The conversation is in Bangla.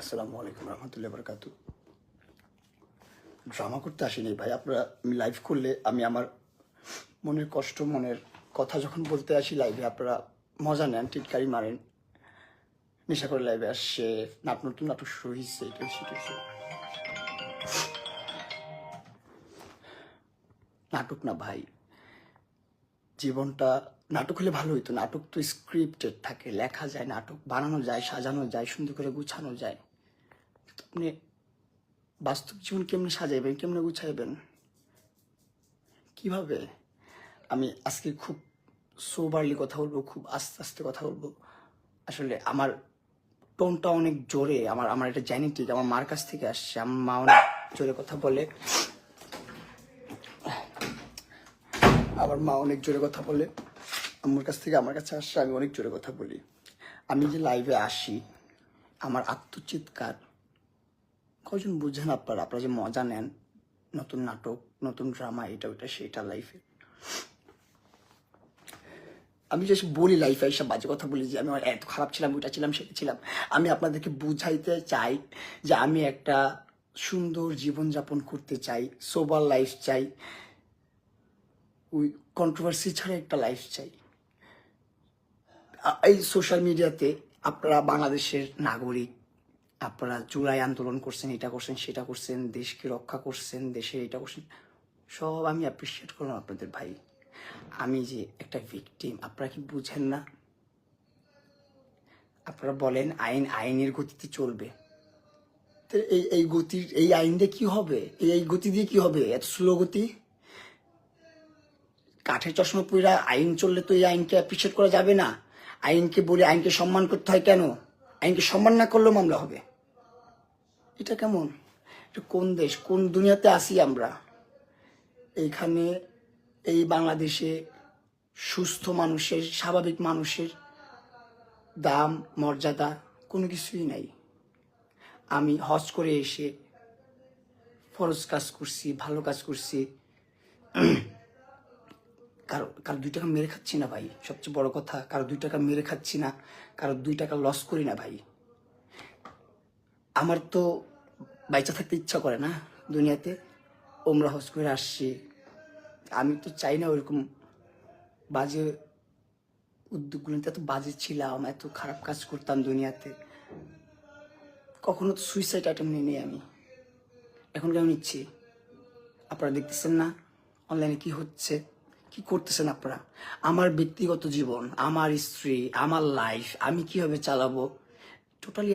আসসালামু আলাইকুম রহমতুল্লাহ বরকাতু। ড্রামা করতে আসিনি ভাই। আপনারা লাইভ করলে আমি আমার মনের কষ্ট, মনের কথা যখন বলতে আসি লাইভে, আপনারা মজা নেন, টিটকারি মারেন, নেশা করে লাইভে আসছে, নতুন নাটক শুরু হয়েছে, এটা সেটা। নাটক না ভাই, জীবনটা নাটক হলে ভালো হইতো। নাটক তো স্ক্রিপ্টেড থাকে, লেখা যায়, নাটক বানানো যায়, সাজানো যায়, সুন্দর করে গুছানো যায়। আপনি বাস্তব জীবন কেমনে সাজাইবেন, কেমনে গুছাইবেন, কিভাবে? আমি আজকে খুব সোবারলি কথা বলবো, খুব আস্তে আস্তে কথা বলবো। আসলে আমার টোনটা অনেক জোরে, আমার আমার এটা জেনেটিক, আমার মার কাছ থেকে আসছে। আমার মা অনেক জোরে কথা বলে, আমার মা অনেক জোরে কথা বলে। আমার কাছ থেকে আমার কাছে আসছে, আমি অনেক জোরে কথা বলি। আমি যে লাইভে আসি, আমার আত্মচিৎকার কজন বুঝেন আপনারা? আপনারা যে মজা নেন, নতুন নাটক, নতুন ড্রামা, এটা ওইটা সেটা লাইফে। আমি যে বলি লাইফে এসব বাজে কথা বলি যে আমি এত খারাপ ছিলাম, ওইটা ছিলাম, সেটা ছিলাম, আমি আপনাদেরকে বুঝাইতে চাই যে আমি একটা সুন্দর জীবনযাপন করতে চাই, সোবার লাইফ চাই, ওই কন্ট্রোভার্সি ছাড়া একটা লাইফ চাই। এই সোশ্যাল মিডিয়াতে আপনারা বাংলাদেশের নাগরিক, আপনারা জুলাই আন্দোলন করছেন, এটা করছেন, সেটা করছেন, দেশকে রক্ষা করছেন, দেশে এটা করছেন, সব আমি অ্যাপ্রিসিয়েট করলাম আপনাদের ভাই। আমি যে একটা ভিকটিম, আপনারা কি বুঝেন না? আপনারা বলেন আইন আইনের গতিতে চলবে, তো এই গতির, এই আইন দিয়ে কি হবে? এই গতি দিয়ে কি হবে? এত স্লো গতি। কাঠের চশমা পইরা আইন চললে তো এই আইনকে অ্যাপ্রিসিয়েট করা যাবে না। আইনকে বলে আইনকে সম্মান করতে হয় কেন? আইনকে সম্মান না করলেও মামলা হবে। এটা কেমন? এটা কোন দেশ, কোন দুনিয়াতে আসি আমরা? এইখানে এই বাংলাদেশে সুস্থ মানুষের, স্বাভাবিক মানুষের দাম, মর্যাদা কোনো কিছুই নাই। আমি হজ করে এসে ফরজ কাজ করছি, ভালো কাজ করছি, কারো 2 টাকা মেরে খাচ্ছি না ভাই। সবচেয়ে বড় কথা, কারো 2 টাকা মেরে খাচ্ছি না, কারো 2 টাকা লস করি না ভাই। আমার তো বাইচা থাকতে ইচ্ছা করে না দুনিয়াতে। ওমরা হজ করে আসছি, আমি তো চাই না ওইরকম বাজে উদ্যোগগুলো নিতে। এত বাজে ছিলাম, এত খারাপ কাজ করতাম দুনিয়াতে, কখনো তো সুইসাইড অ্যাটেম্প নিই আমি। এখন কেমন নিচ্ছি? আপনারা দেখতেছেন না অনলাইনে কি হচ্ছে, কি করতেছেন আপনারা? আমার ব্যক্তিগত জীবন, আমার স্ত্রী, আমার লাইফ আমি কিভাবে চালাবো, টোটালি